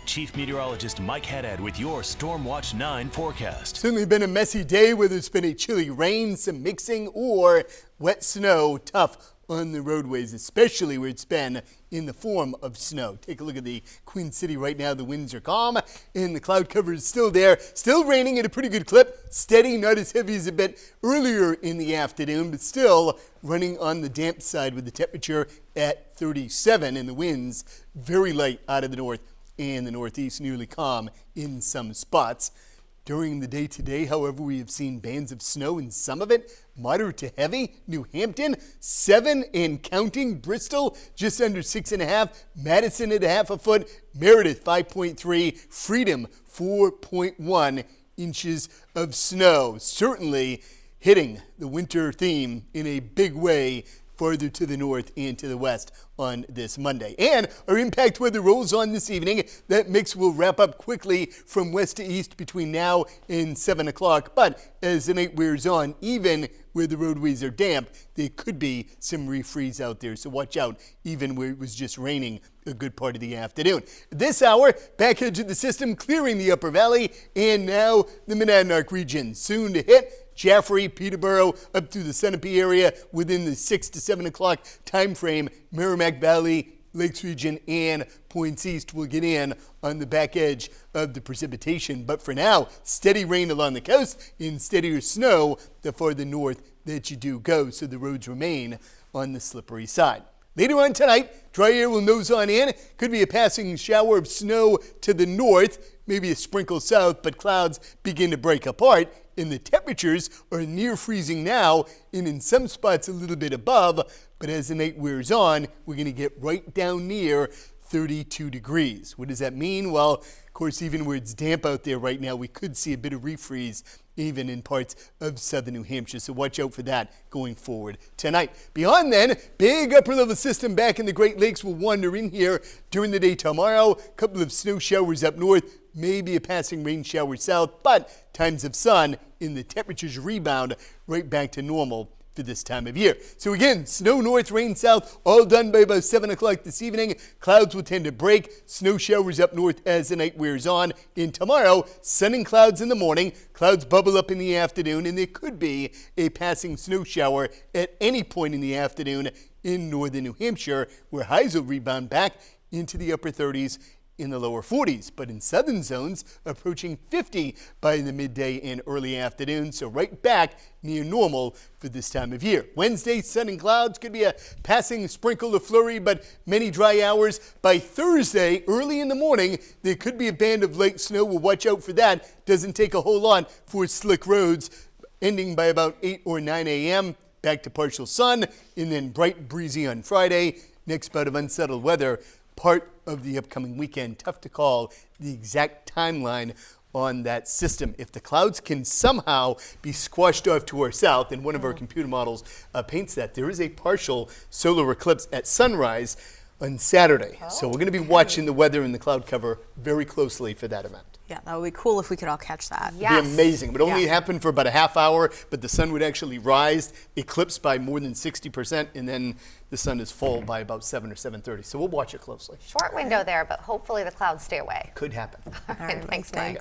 Chief Meteorologist Mike Haddad with your Stormwatch 9 forecast. Certainly been a messy day, whether it's been a chilly rain, some mixing, or wet snow. Tough on the roadways, especially where it's been in the form of snow. Take a look at the Queen City right now. The winds are calm and the cloud cover is still there. Still raining at a pretty good clip. Steady, not as heavy as a bit earlier in the afternoon, but still running on the damp side with the temperature at 37 and the winds very light out of the north and the northeast, nearly calm in some spots. During the day today, however, we have seen bands of snow, and some of it moderate to heavy. New Hampton, 7 and counting. Bristol, just under 6.5. Madison at 0.5 foot. Meredith, 5.3. Freedom, 4.1 inches of snow. Certainly hitting the winter theme in a big way farther to the north and to the west on this Monday. And our impact weather rolls on this evening. That mix will wrap up quickly from west to east between now and 7 o'clock. But as the night wears on, even where the roadways are damp, there could be some refreeze out there. So watch out, even where it was just raining a good part of the afternoon. This hour, back edge of the system clearing the upper valley, and now the Monadnock region. Soon to hit Jaffrey, Peterborough, up through the Sunapee area within the 6 to 7 o'clock time frame. Merrimack Valley, Lakes region, and points east will get in on the back edge of the precipitation. But for now, steady rain along the coast and steadier snow the farther north that you do go, so the roads remain on the slippery side. Later on tonight, dry air will nose on in. Could be a passing shower of snow to the north, maybe a sprinkle south, but clouds begin to break apart. And the temperatures are near freezing now, and in some spots a little bit above. But as the night wears on, we're going to get right down near 32 degrees. What does that mean? Well, of course, even where it's damp out there right now, we could see a bit of refreeze even in parts of southern New Hampshire. So watch out for that going forward tonight. Beyond then, big upper level system back in the Great Lakes will wander in here during the day tomorrow. A couple of snow showers up north, maybe a passing rain shower south, but times of sun and the temperatures rebound right back to normal for this time of year. So again, snow north, rain south, all done by about 7 o'clock this evening. Clouds will tend to break, snow showers up north as the night wears on. And tomorrow, sun and clouds in the morning, clouds bubble up in the afternoon, and there could be a passing snow shower at any point in the afternoon in northern New Hampshire, where highs will rebound back into the upper 30s in the lower 40s, but in southern zones approaching 50 by the midday and early afternoon, so right back near normal for this time of year. Wednesday, sun and clouds, could be a passing sprinkle or flurry, but many dry hours. By Thursday, early in the morning, there could be a band of light snow. We'll watch out for that. Doesn't take a whole lot for slick roads, ending by about 8 or 9 a.m. Back to partial sun, and then bright breezy on Friday. Next bout of unsettled weather, part of the upcoming weekend. Tough to call the exact timeline on that system. If the clouds can somehow be squashed off to our south, and one of our computer models paints that, there is a partial solar eclipse at sunrise on Saturday. So we're going to be watching the weather and the cloud cover very closely for that event. Yeah, that would be cool if we could all catch that. It would be amazing. It would only happen for about a half hour, but the sun would actually rise, eclipse by more than 60%, and then the sun is full by about 7 or 7:30. So we'll watch it closely. Short window there, but hopefully the clouds stay away. Could happen. All right, thanks, Mike.